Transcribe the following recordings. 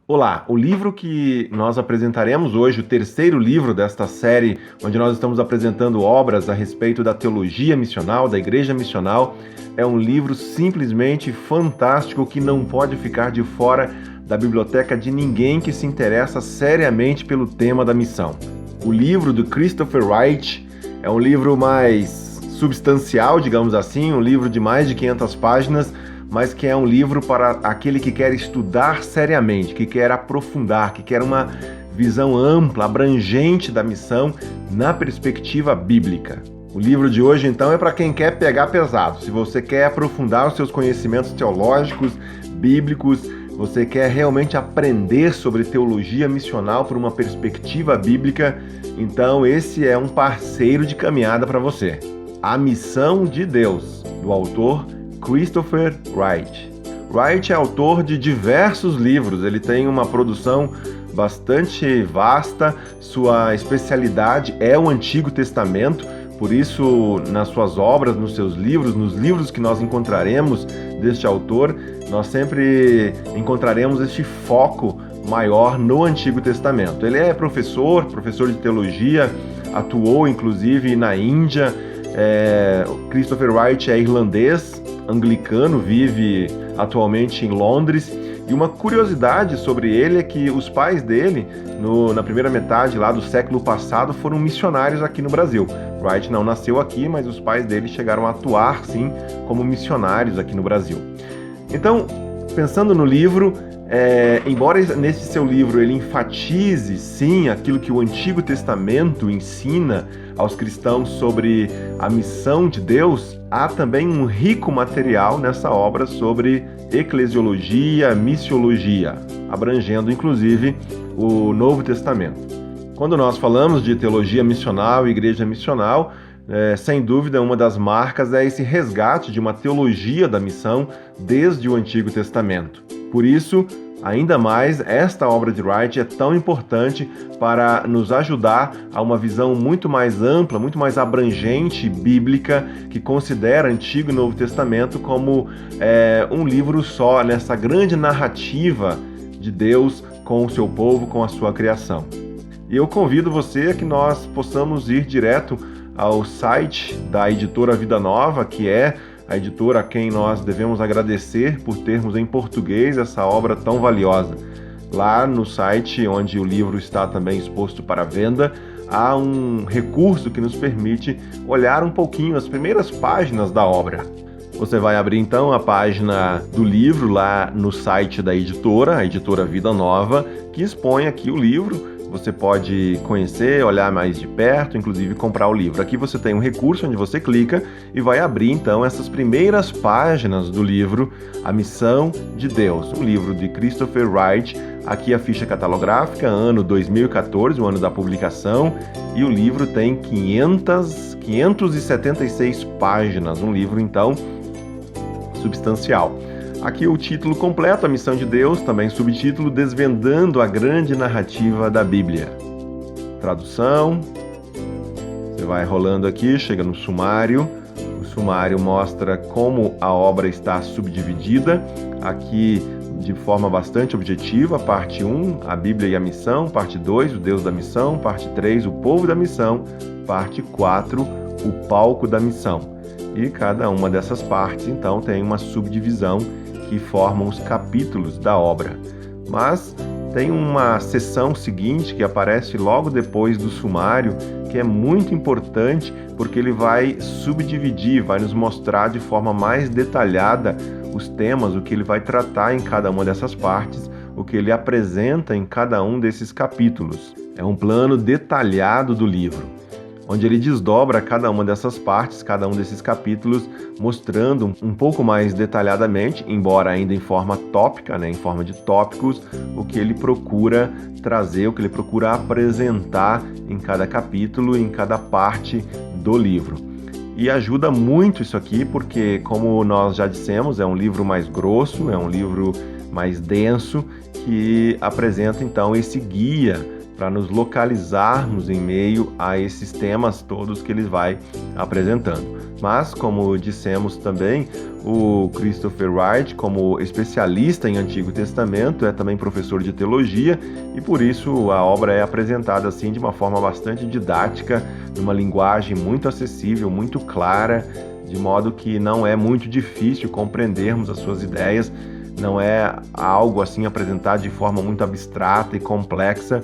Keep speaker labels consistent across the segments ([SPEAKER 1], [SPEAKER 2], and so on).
[SPEAKER 1] Olá, o livro que nós apresentaremos hoje, o terceiro livro desta série, onde nós estamos apresentando obras a respeito da teologia missional, da igreja missional, é um livro simplesmente fantástico que não pode ficar de fora da biblioteca de ninguém que se interessa seriamente pelo tema da missão. O livro do Christopher Wright é um livro mais substancial, digamos assim, um livro de mais de 500 páginas, mas que é um livro para aquele que quer estudar seriamente, que quer aprofundar, que quer uma visão ampla, abrangente da missão na perspectiva bíblica. O livro de hoje, então, é para quem quer pegar pesado. Se você quer aprofundar os seus conhecimentos teológicos, bíblicos, você quer realmente aprender sobre teologia missional por uma perspectiva bíblica, então esse é um parceiro de caminhada para você. A Missão de Deus, do autor Christopher Wright. Wright é autor de diversos livros, ele tem uma produção bastante vasta, sua especialidade é o Antigo Testamento, por isso nas suas obras, nos seus livros, nos livros que nós encontraremos deste autor, nós sempre encontraremos este foco maior no Antigo Testamento. Ele é professor de teologia, atuou inclusive na Índia. Christopher Wright é irlandês, anglicano, vive atualmente em Londres. E uma curiosidade sobre ele é que os pais dele, na primeira metade lá do século passado, foram missionários aqui no Brasil. Wright não nasceu aqui, mas os pais dele chegaram a atuar, sim, como missionários aqui no Brasil. Então, pensando no livro, embora nesse seu livro ele enfatize, sim, aquilo que o Antigo Testamento ensina aos cristãos sobre a missão de Deus, há também um rico material nessa obra sobre eclesiologia, missiologia, abrangendo inclusive o Novo Testamento. Quando nós falamos de teologia missional e igreja missional, sem dúvida uma das marcas é esse resgate de uma teologia da missão desde o Antigo Testamento. Por isso, ainda mais, esta obra de Wright é tão importante para nos ajudar a uma visão muito mais ampla, muito mais abrangente, bíblica, que considera Antigo e Novo Testamento como um livro só, nessa grande narrativa de Deus com o seu povo, com a sua criação. E eu convido você a que nós possamos ir direto ao site da editora Vida Nova, que é a editora a quem nós devemos agradecer por termos em português essa obra tão valiosa. Lá no site, onde o livro está também exposto para venda, há um recurso que nos permite olhar um pouquinho as primeiras páginas da obra. Você vai abrir então a página do livro lá no site da editora, a editora Vida Nova, que expõe aqui o livro. Você pode conhecer, olhar mais de perto, inclusive comprar o livro. Aqui você tem um recurso onde você clica e vai abrir então essas primeiras páginas do livro A Missão de Deus, um livro de Christopher Wright. Aqui a ficha catalográfica, ano 2014, o ano da publicação, e o livro tem 576 páginas, um livro então substancial. Aqui o título completo, A Missão de Deus, também subtítulo Desvendando a Grande Narrativa da Bíblia. Tradução, você vai rolando aqui, chega no sumário. O sumário mostra como a obra está subdividida. Aqui, de forma bastante objetiva, parte 1, a Bíblia e a missão, parte 2, o Deus da missão, parte 3, o povo da missão, parte 4, o palco da missão. E cada uma dessas partes, então, tem uma subdivisão que formam os capítulos da obra. Mas tem uma seção seguinte que aparece logo depois do sumário, que é muito importante porque ele vai subdividir, vai nos mostrar de forma mais detalhada os temas, o que ele vai tratar em cada uma dessas partes, o que ele apresenta em cada um desses capítulos. É um plano detalhado do livro, onde ele desdobra cada uma dessas partes, cada um desses capítulos, mostrando um pouco mais detalhadamente, embora ainda em forma tópica, em forma de tópicos, o que ele procura trazer, o que ele procura apresentar em cada capítulo, em cada parte do livro. E ajuda muito isso aqui, porque, como nós já dissemos, é um livro mais grosso, é um livro mais denso, que apresenta então esse guia para nos localizarmos em meio a esses temas todos que ele vai apresentando. Mas, como dissemos também, o Christopher Wright, como especialista em Antigo Testamento, é também professor de teologia e por isso a obra é apresentada assim de uma forma bastante didática, numa linguagem muito acessível, muito clara, de modo que não é muito difícil compreendermos as suas ideias, não é algo assim apresentado de forma muito abstrata e complexa,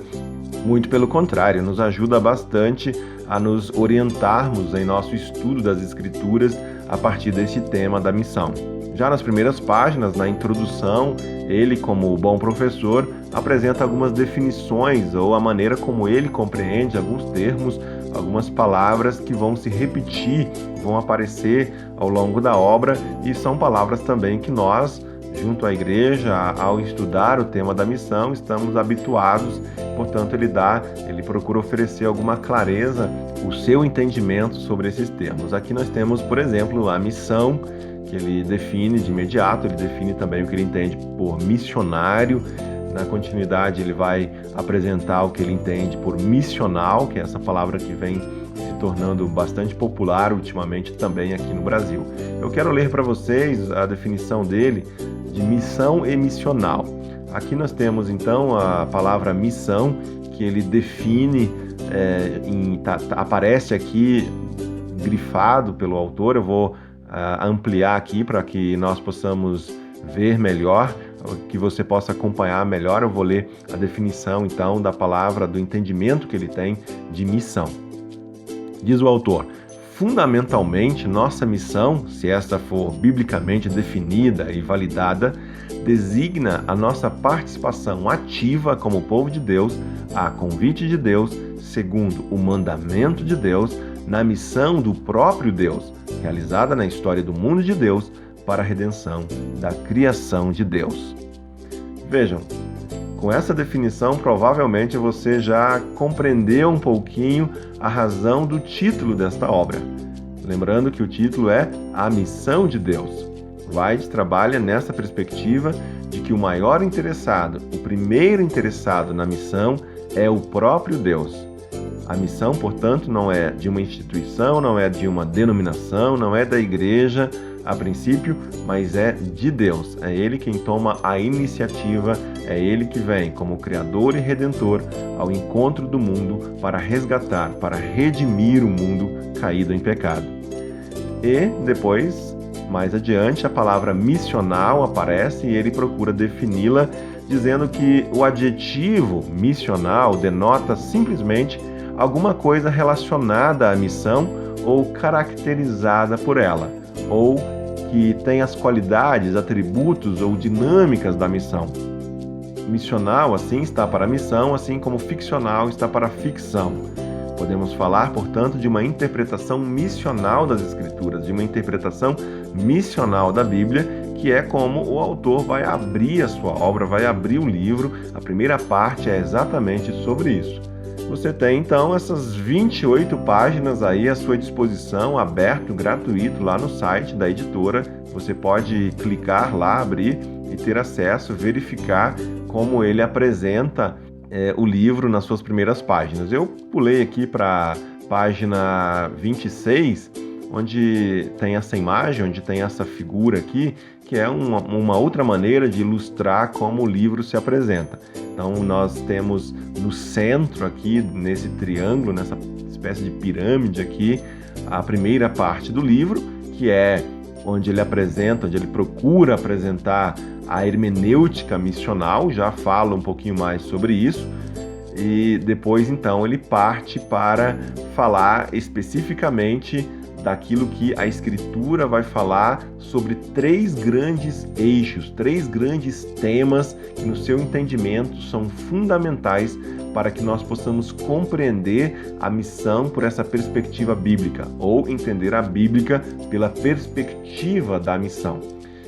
[SPEAKER 1] muito pelo contrário, nos ajuda bastante a nos orientarmos em nosso estudo das Escrituras a partir desse tema da missão. Já nas primeiras páginas, na introdução, ele, como bom professor, apresenta algumas definições ou a maneira como ele compreende alguns termos, algumas palavras que vão se repetir, vão aparecer ao longo da obra e são palavras também que nós, junto à igreja, ao estudar o tema da missão, estamos habituados, portanto ele procura oferecer alguma clareza, o seu entendimento sobre esses termos. Aqui nós temos, por exemplo, a missão, que ele define de imediato, ele define também o que ele entende por missionário. Na continuidade ele vai apresentar o que ele entende por missional, que é essa palavra que vem se tornando bastante popular ultimamente também aqui no Brasil. Eu quero ler para vocês a definição dele de missão e missional. Aqui nós temos então a palavra missão, que ele define, aparece aqui grifado pelo autor. Eu vou ampliar aqui para que nós possamos ver melhor, que você possa acompanhar melhor. Eu vou ler a definição então da palavra, do entendimento que ele tem de missão. Diz o autor: fundamentalmente, nossa missão, se esta for biblicamente definida e validada, designa a nossa participação ativa como povo de Deus, a convite de Deus, segundo o mandamento de Deus, na missão do próprio Deus, realizada na história do mundo de Deus para a redenção da criação de Deus. Vejam, com essa definição, provavelmente você já compreendeu um pouquinho a razão do título desta obra. Lembrando que o título é A Missão de Deus. Wright trabalha nessa perspectiva de que o maior interessado, o primeiro interessado na missão é o próprio Deus. A missão, portanto, não é de uma instituição, não é de uma denominação, não é da igreja a princípio, mas é de Deus. É Ele quem toma a iniciativa, é Ele que vem como Criador e Redentor ao encontro do mundo para resgatar, para redimir o mundo caído em pecado. E depois, mais adiante, a palavra missional aparece e ele procura defini-la, dizendo que o adjetivo missional denota simplesmente alguma coisa relacionada à missão ou caracterizada por ela, ou que tem as qualidades, atributos ou dinâmicas da missão. Missional, assim, está para a missão, assim como ficcional está para a ficção. Podemos falar, portanto, de uma interpretação missional das Escrituras, de uma interpretação missional da Bíblia, que é como o autor vai abrir a sua obra, vai abrir o livro. A primeira parte é exatamente sobre isso. Você tem, então, essas 28 páginas aí à sua disposição, aberto, gratuito, lá no site da editora. Você pode clicar lá, abrir e ter acesso, verificar como ele apresenta o livro nas suas primeiras páginas. Eu pulei aqui para a página 26, onde tem essa imagem, onde tem essa figura aqui, que é uma outra maneira de ilustrar como o livro se apresenta. Então, nós temos no centro aqui, nesse triângulo, nessa espécie de pirâmide aqui, a primeira parte do livro, que é onde ele apresenta, onde ele procura apresentar a hermenêutica missional, já fala um pouquinho mais sobre isso, e depois, então, ele parte para falar especificamente daquilo que a Escritura vai falar sobre 3 grandes eixos, 3 grandes temas que, no seu entendimento, são fundamentais para que nós possamos compreender a missão por essa perspectiva bíblica, ou entender a Bíblia pela perspectiva da missão.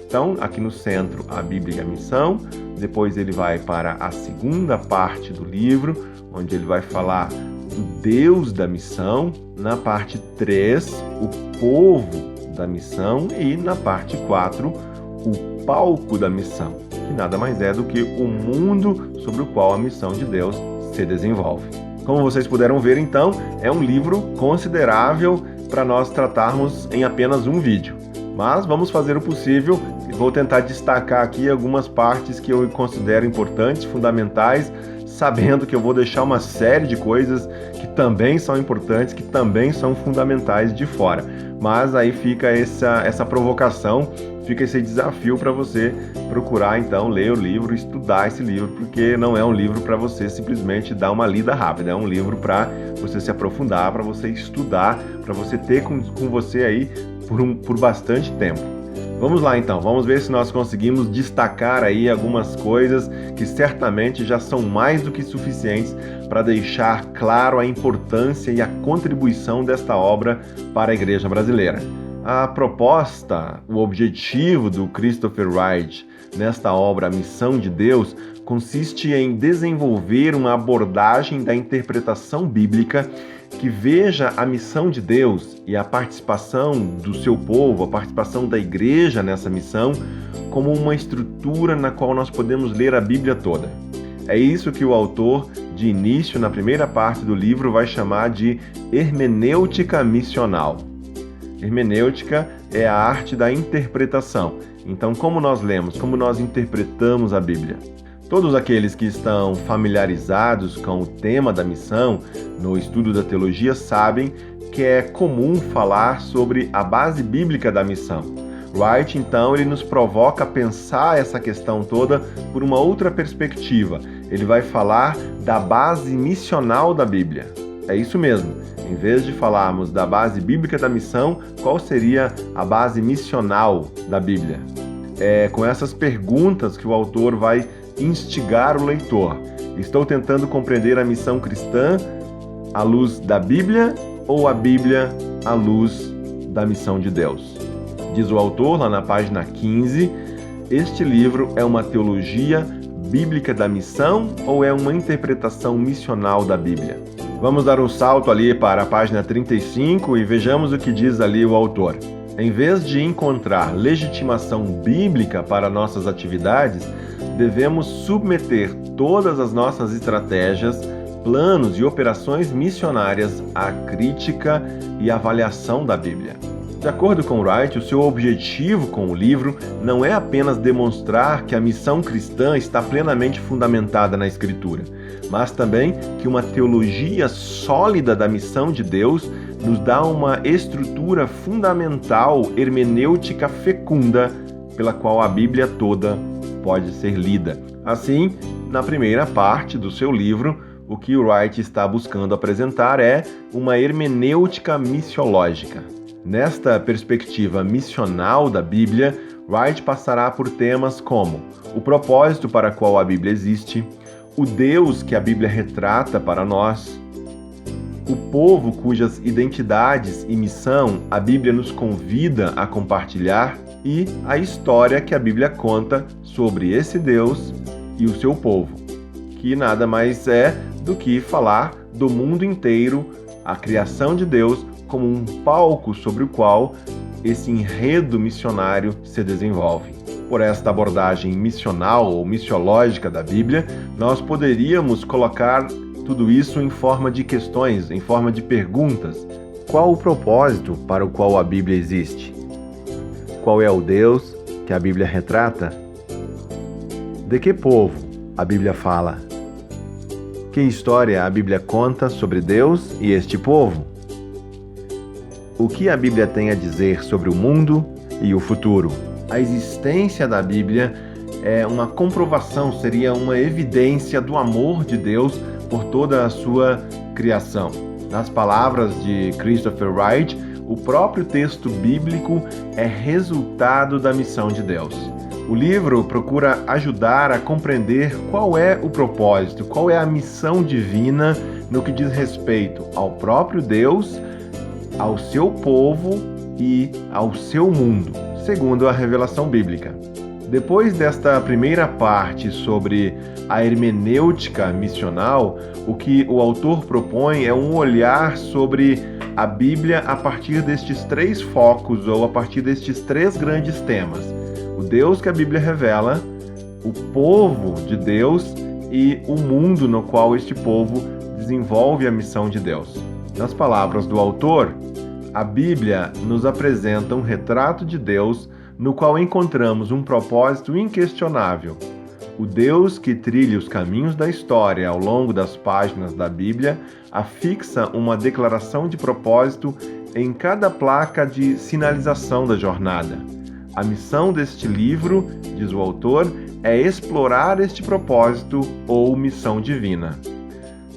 [SPEAKER 1] Então, aqui no centro, a Bíblia e a missão. Depois ele vai para a segunda parte do livro, onde ele vai falar do Deus da missão. Na parte 3, o povo da missão. E na parte 4, o palco da missão. que nada mais é do que o mundo sobre o qual a missão de Deus se desenvolve. Como vocês puderam ver, então, é um livro considerável para nós tratarmos em apenas um vídeo. Mas vamos fazer o possível e vou tentar destacar aqui algumas partes que eu considero importantes, fundamentais, sabendo que eu vou deixar uma série de coisas que também são importantes, que também são fundamentais de fora. Mas aí fica essa provocação, fica esse desafio para você procurar então ler o livro, estudar esse livro, porque não é um livro para você simplesmente dar uma lida rápida, é um livro para você se aprofundar, para você estudar, para você ter com você aí por bastante tempo. Vamos lá então, vamos ver se nós conseguimos destacar aí algumas coisas que certamente já são mais do que suficientes para deixar claro a importância e a contribuição desta obra para a igreja brasileira. A proposta, o objetivo do Christopher Wright nesta obra, A Missão de Deus, consiste em desenvolver uma abordagem da interpretação bíblica que veja a missão de Deus e a participação do seu povo, a participação da igreja nessa missão, como uma estrutura na qual nós podemos ler a Bíblia toda. É isso que o autor, de início, na primeira parte do livro, vai chamar de hermenêutica missional. Hermenêutica é a arte da interpretação. Então, como nós lemos, como nós interpretamos a Bíblia? Todos aqueles que estão familiarizados com o tema da missão no estudo da teologia sabem que é comum falar sobre a base bíblica da missão. Wright, então, ele nos provoca a pensar essa questão toda por uma outra perspectiva. Ele vai falar da base missional da Bíblia. É isso mesmo. Em vez de falarmos da base bíblica da missão, qual seria a base missional da Bíblia? É com essas perguntas que o autor vai instigar o leitor. Estou tentando compreender a missão cristã à luz da Bíblia ou a Bíblia à luz da missão de Deus? Diz o autor lá na página 15, este livro é uma teologia bíblica da missão ou é uma interpretação missional da Bíblia? Vamos dar um salto ali para a página 35 e vejamos o que diz ali o autor. Em vez de encontrar legitimação bíblica para nossas atividades, devemos submeter todas as nossas estratégias, planos e operações missionárias à crítica e avaliação da Bíblia. De acordo com Wright, o seu objetivo com o livro não é apenas demonstrar que a missão cristã está plenamente fundamentada na Escritura, mas também que uma teologia sólida da missão de Deus nos dá uma estrutura fundamental hermenêutica fecunda pela qual a Bíblia toda pode ser lida. Assim, na primeira parte do seu livro, o que Wright está buscando apresentar é uma hermenêutica missiológica. Nesta perspectiva missional da Bíblia, Wright passará por temas como o propósito para o qual a Bíblia existe, o Deus que a Bíblia retrata para nós, o povo cujas identidades e missão a Bíblia nos convida a compartilhar e a história que a Bíblia conta sobre esse Deus e o seu povo, que nada mais é do que falar do mundo inteiro, a criação de Deus como um palco sobre o qual esse enredo missionário se desenvolve. Por esta abordagem missional ou missiológica da Bíblia, nós poderíamos colocar tudo isso em forma de questões, em forma de perguntas. Qual o propósito para o qual a Bíblia existe? Qual é o Deus que a Bíblia retrata? De que povo a Bíblia fala? Que história a Bíblia conta sobre Deus e este povo? O que a Bíblia tem a dizer sobre o mundo e o futuro? A existência da Bíblia é uma comprovação, seria uma evidência do amor de Deus por toda a sua criação. Nas palavras de Christopher Wright, o próprio texto bíblico é resultado da missão de Deus. O livro procura ajudar a compreender qual é o propósito, qual é a missão divina no que diz respeito ao próprio Deus, ao seu povo e ao seu mundo, segundo a revelação bíblica. Depois desta primeira parte sobre a hermenêutica missional, o que o autor propõe é um olhar sobre a Bíblia a partir destes três focos ou a partir destes três grandes temas: o Deus que a Bíblia revela, o povo de Deus e o mundo no qual este povo desenvolve a missão de Deus. Nas palavras do autor, a Bíblia nos apresenta um retrato de Deus no qual encontramos um propósito inquestionável. O Deus que trilha os caminhos da história ao longo das páginas da Bíblia afixa uma declaração de propósito em cada placa de sinalização da jornada. A missão deste livro, diz o autor, é explorar este propósito ou missão divina,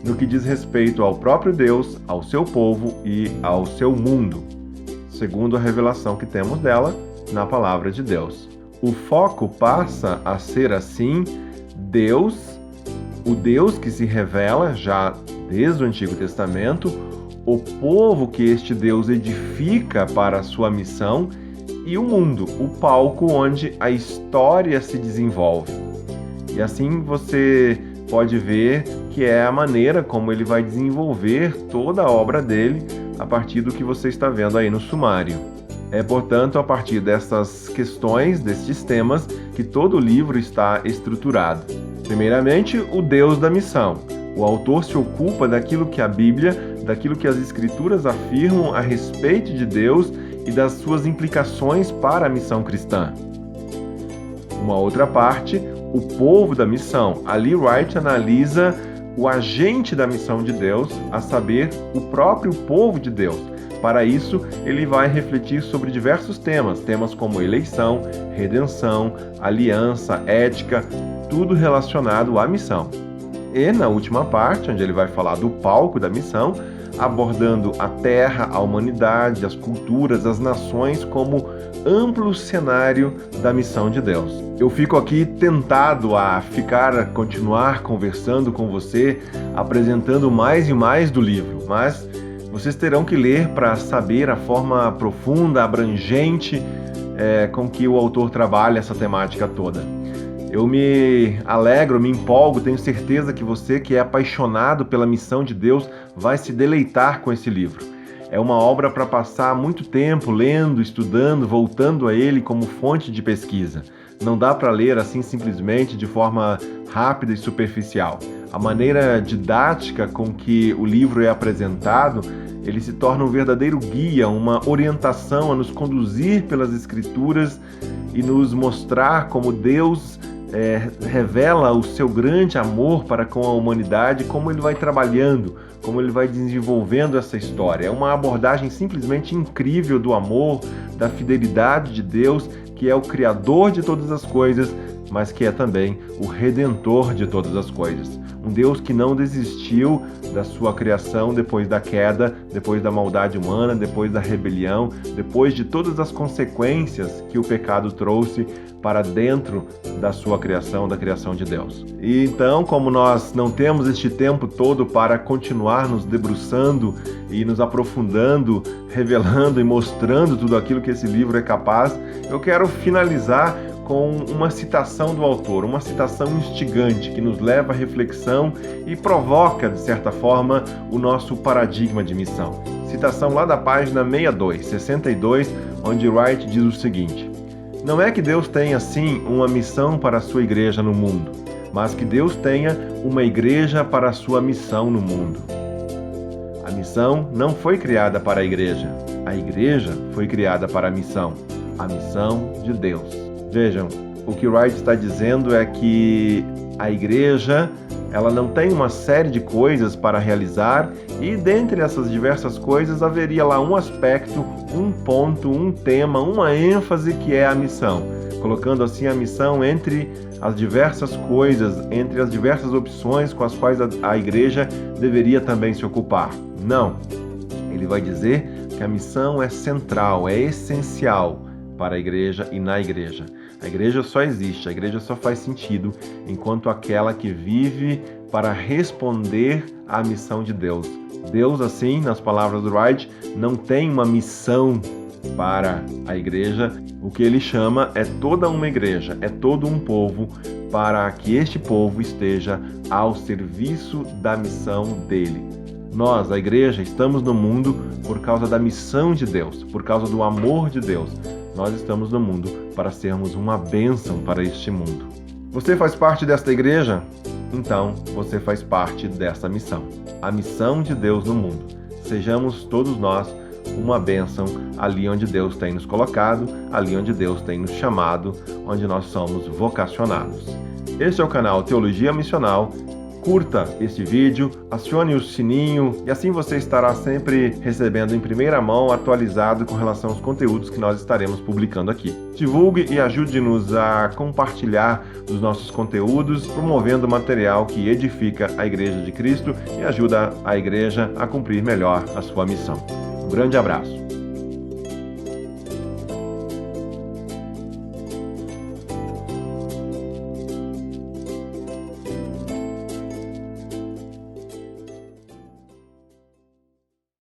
[SPEAKER 1] no que diz respeito ao próprio Deus, ao seu povo e ao seu mundo, segundo a revelação que temos dela na palavra de Deus. O foco passa a ser, assim, Deus, o Deus que se revela já desde o Antigo Testamento, o povo que este Deus edifica para a sua missão e o mundo, o palco onde a história se desenvolve. E assim você pode ver que é a maneira como ele vai desenvolver toda a obra dele a partir do que você está vendo aí no sumário. É, portanto, a partir dessas questões, destes temas, que todo o livro está estruturado. Primeiramente, o Deus da missão. O autor se ocupa daquilo que a Bíblia, daquilo que as Escrituras afirmam a respeito de Deus e das suas implicações para a missão cristã. Uma outra parte, o povo da missão. Ali Wright analisa o agente da missão de Deus, a saber, o próprio povo de Deus. Para isso, ele vai refletir sobre diversos temas como eleição, redenção, aliança, ética, tudo relacionado à missão. E na última parte, onde ele vai falar do palco da missão, abordando a terra, a humanidade, as culturas, as nações como amplo cenário da missão de Deus. Eu fico aqui tentado a continuar conversando com você, apresentando mais e mais do livro, mas vocês terão que ler para saber a forma profunda, abrangente com que o autor trabalha essa temática toda. Eu me alegro, me empolgo, tenho certeza que você que é apaixonado pela missão de Deus vai se deleitar com esse livro. É uma obra para passar muito tempo lendo, estudando, voltando a ele como fonte de pesquisa. Não dá para ler assim simplesmente de forma rápida e superficial. A maneira didática com que o livro é apresentado, ele se torna um verdadeiro guia, uma orientação a nos conduzir pelas Escrituras e nos mostrar como Deus revela o seu grande amor para com a humanidade, como ele vai trabalhando, como ele vai desenvolvendo essa história. É uma abordagem simplesmente incrível do amor, da fidelidade de Deus, que é o Criador de todas as coisas, mas que é também o Redentor de todas as coisas. Um Deus que não desistiu da sua criação depois da queda, depois da maldade humana, depois da rebelião, depois de todas as consequências que o pecado trouxe para dentro da sua criação, da criação de Deus. E então, como nós não temos este tempo todo para continuar nos debruçando e nos aprofundando, revelando e mostrando tudo aquilo que esse livro é capaz, eu quero finalizar com uma citação do autor, uma citação instigante que nos leva à reflexão e provoca, de certa forma, o nosso paradigma de missão. Citação lá da página 62, onde Wright diz o seguinte: não é que Deus tenha, sim, uma missão para a sua igreja no mundo, mas que Deus tenha uma igreja para a sua missão no mundo. A missão não foi criada para a igreja foi criada para a missão de Deus. Vejam, o que Wright está dizendo é que a igreja, ela não tem uma série de coisas para realizar e dentre essas diversas coisas haveria lá um aspecto, um ponto, um tema, uma ênfase que é a missão, colocando assim a missão entre as diversas coisas, entre as diversas opções com as quais a igreja deveria também se ocupar. Não, ele vai dizer que a missão é central, é essencial para a igreja e na igreja. A igreja só existe, a igreja só faz sentido enquanto aquela que vive para responder à missão de Deus. Deus, assim, nas palavras do Wright, não tem uma missão para a igreja. O que ele chama é toda uma igreja, é todo um povo, para que este povo esteja ao serviço da missão dele. Nós, a igreja, estamos no mundo por causa da missão de Deus, por causa do amor de Deus. Nós estamos no mundo para sermos uma bênção para este mundo. Você faz parte desta igreja? Então, você faz parte dessa missão. A missão de Deus no mundo. Sejamos todos nós uma bênção ali onde Deus tem nos colocado, ali onde Deus tem nos chamado, onde nós somos vocacionados. Este é o canal Teologia Missional. Curta este vídeo, acione o sininho e assim você estará sempre recebendo em primeira mão, atualizado com relação aos conteúdos que nós estaremos publicando aqui. Divulgue e ajude-nos a compartilhar os nossos conteúdos, promovendo material que edifica a Igreja de Cristo e ajuda a Igreja a cumprir melhor a sua missão. Um grande abraço.